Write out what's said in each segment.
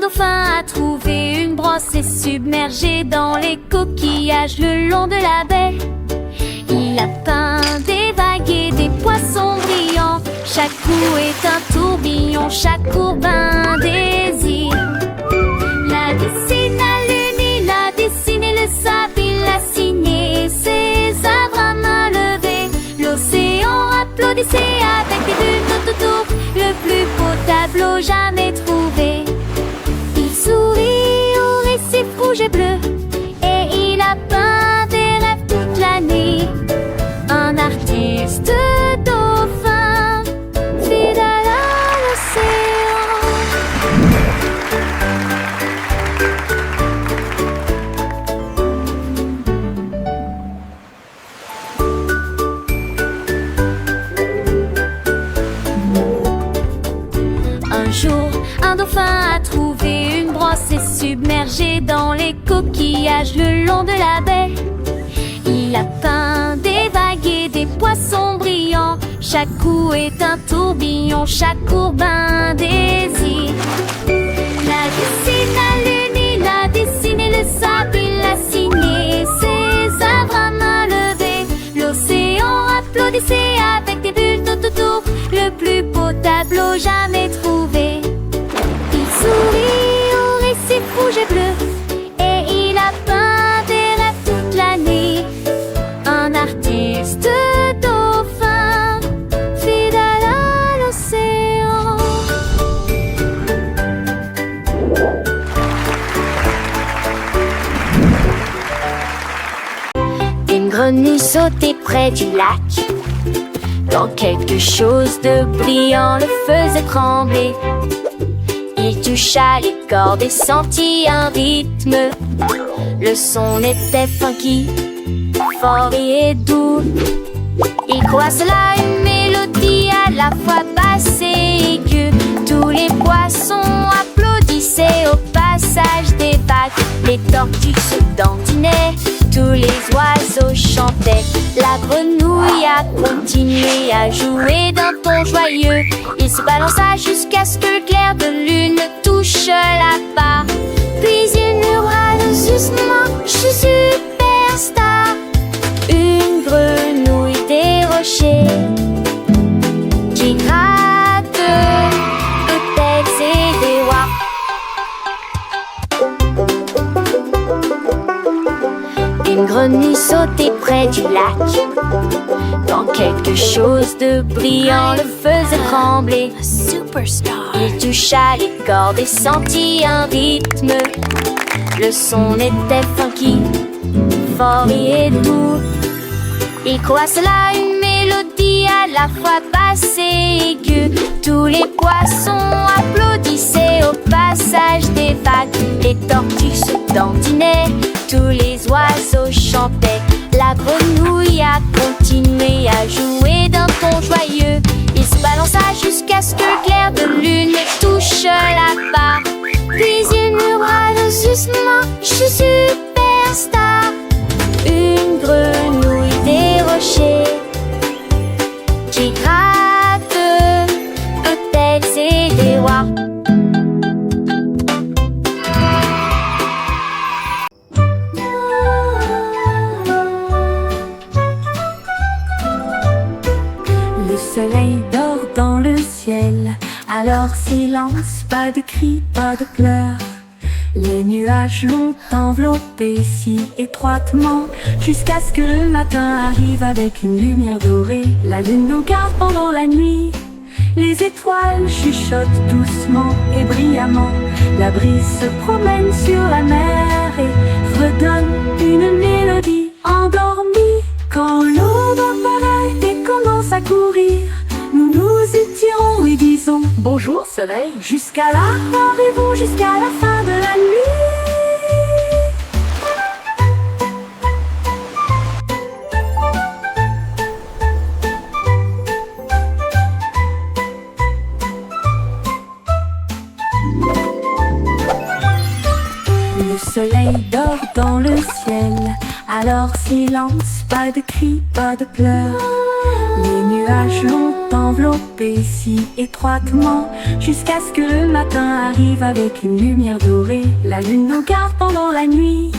dauphin a trouvé une brosse et submergé dans les coquillages le long de la baie. Il a peint des vagues et des poissons brillants. Chaque coup est un tourbillon, chaque courbe un désir. La dessine à lune, il a dessiné le sable, il a signé ses œuvres à main levée. L'océan applaudissait avec des bulles tout autour, le plus beau tableau jamais trouvé. Il sourit au récif rouge et bleu, et il a peint des rêves toute l'année. Un artiste dauphin, fidèle à l'océan. Un jour, un dauphin a trouvé une brosse et submergé dans les coquillages le long de la baie. Il a peint des vagues et des poissons brillants. Chaque coup est un tourbillon, chaque courbe un désir. La dessine à lune, il a dessiné le sable, il a signé ses œuvres à main levée. L'océan applaudissait avec des bulles tout autour, le plus beau tableau jamais trouvé. Il sourit au récif rouge et bleu, et il a peint des rêves toute l'année. Un artiste dauphin, fidèle à l'océan. Une grenouille sautait près du lac, quand quelque chose de brillant le faisait trembler. Il toucha les cordes et sentit un rythme. Le son était funky, fort et doux. Il croit cela une mélodie à la fois basse et aiguë. Tous les poissons applaudissaient au passage des vagues. Les tortues se dandinaient, tous les oiseaux chantaient. La grenouille a continué à jouer d'un ton joyeux. Il se balança jusqu'à ce que le clair de lune touche la barre. Puis il murmura doucement, je suis superstar. Une grenouille des rochers qui gratte peut-être et des rois. Une grenouille sautait près du lac, quand quelque chose de brillant le faisait trembler. Il toucha les cordes et sentit un rythme. Le son était funky, fort et doux. Il croit cela une mélodie à la fois basse et aiguë. Tous les poissons applaudissaient au passage des vagues. Les tortues se dandinaient, tous les oiseaux chantaient. La grenouille a continué à jouer d'un ton joyeux. Il se balança jusqu'à ce que le clair de lune touche la barre. Puis il murmura doucement, je suis superstar. Une grenouille des rochers qui gratte peut-être c'est des rois. Le soleil dort dans le ciel, alors silence, pas de cris, pas de pleurs. Les nuages l'ont enveloppé si étroitement, jusqu'à ce que le matin arrive avec une lumière dorée. La lune nous garde pendant la nuit, les étoiles chuchotent doucement et brillamment. La brise se promène sur la mer et redonne une mélodie endormie. Quand l'aube apparaît et commence à courir, nous nous étirons et disons bonjour soleil. Jusqu'à là, rendez-vous jusqu'à la fin de la nuit. Le soleil dort dans le ciel, alors silence, pas de cris, pas de pleurs. Les nuages l'ont enveloppé si étroitement, jusqu'à ce que le matin arrive avec une lumière dorée. La lune nous garde pendant la nuit,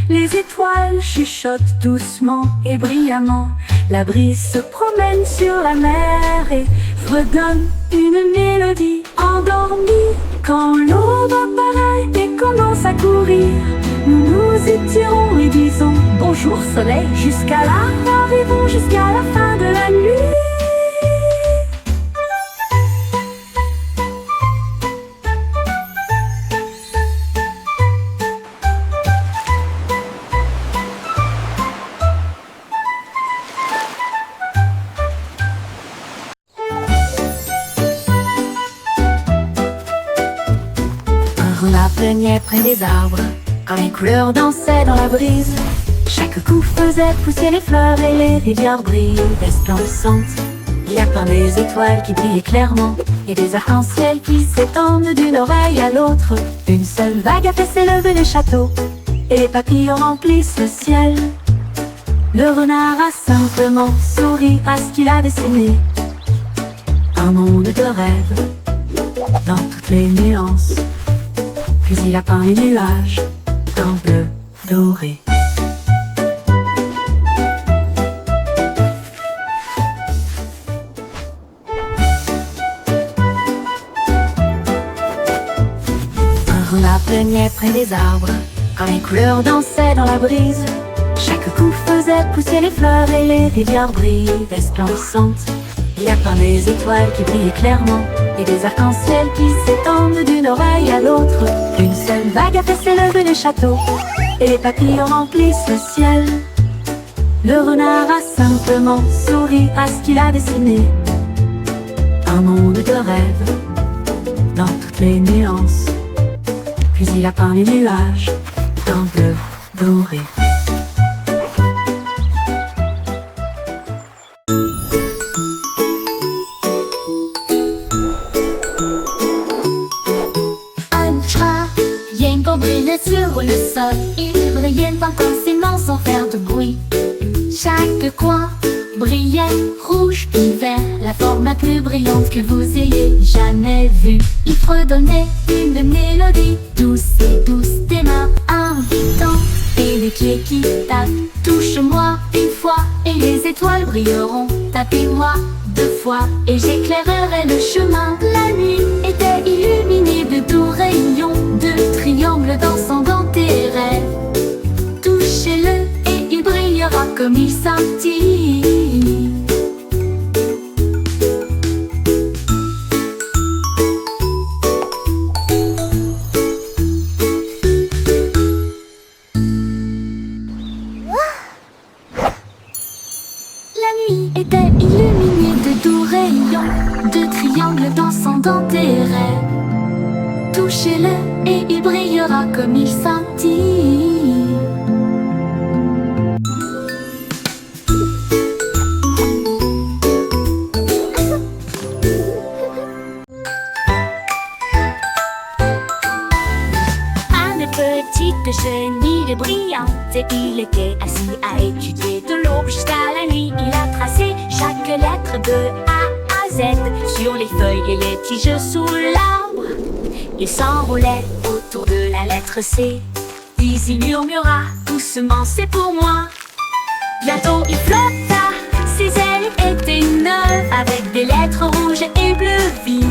les étoiles chuchotent doucement et brillamment. La brise se promène sur la mer et redonne une mélodie endormie. Quand l'aube apparaît et commence à courir, nous nous étirons et disons bonjour soleil. Jusqu'à là, arrivons jusqu'à la fin de la nuit. Un renard plaignait près des arbres, quand les couleurs dansaient dans la brise. Chaque coup faisait pousser les fleurs et les rivières brillent resplendissantes. Il y a plein des étoiles qui brillent clairement et des arcs-en-ciel qui s'étendent d'une oreille à l'autre. Une seule vague a fait s'élever les châteaux et les papillons remplissent le ciel. Le renard a simplement souri à ce qu'il a dessiné. Un monde de rêve dans toutes les nuances. Puis il a peint les nuages d'un bleu doré. Un renard plaignait près des arbres, quand les couleurs dansaient dans la brise. Chaque coup faisait pousser les fleurs et les rivières brillent resplendissantes. Il y a plein des étoiles qui brillent clairement et des arcs-en-ciel qui s'étendent d'une oreille à l'autre. Une seule vague a fait s'élever les châteaux et les papillons remplissent le ciel. Le renard a simplement souri à ce qu'il a dessiné. Un monde de rêve dans toutes les nuances. Puis il a peint les nuages d'un bleu doré. Sur le sol, il brillait intensément sans faire de bruit. Chaque coin brillait rouge et vert, la forme la plus brillante que vous ayez jamais vue. Il fredonnait une mélodie douce et douce, des mains invitantes et des pieds qui tapent. Touche-moi une fois et les étoiles brilleront. Tapez-moi deux fois et j'éclairerai le chemin. La nuit était illuminée de doux rayons, de triangles dansant dans tes rêves. Touchez-le et il brillera comme il scintille. La nuit était illuminée de doux rayons, de triangles dansant dans tes rêves. Touchez-le et il brillera comme il scintille. Un petit chenille brillante, et il était assis à étudier de l'aube jusqu'à la nuit. Il a tracé chaque lettre de A à Z sur les feuilles et les tiges sous l'arbre. Il s'enroulait autour de la lettre C, puis il murmura doucement c'est pour moi. Bientôt il flotta, ses ailes étaient neuves, avec des lettres rouges et bleues vives.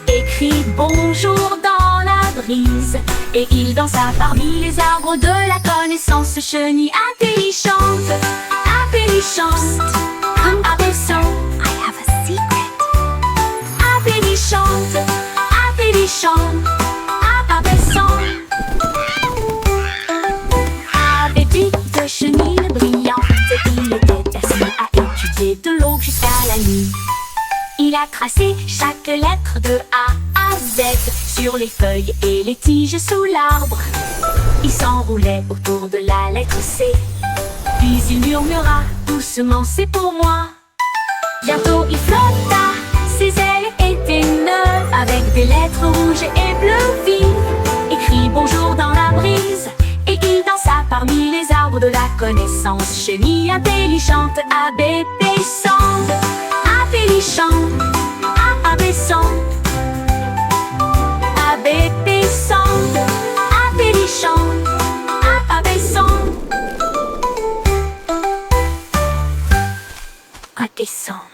Écrit bonjour dans la brise, et il dansa parmi les arbres de la connaissance. Chenille intelligente, intelligente, comme abaissant. I have a secret. Intelligente, intelligente, abaissant. Avec de chenilles brillantes, il était assis à étudier de l'aube jusqu'à la nuit. Il a tracé chaque lettre de A à Z sur les feuilles et les tiges sous l'arbre. Il s'enroulait autour de la lettre C, puis il murmura doucement c'est pour moi. Bientôt il flotta, ses ailes étaient neuves, avec des lettres rouges et bleues vives. Écrit bonjour dans la brise, et il dansa parmi les arbres de la connaissance. Chenille intelligente, abaissante, intelligente. chante, A, B, son. A, B, B, son. A, B, D, chante, A, B, son. A, descend.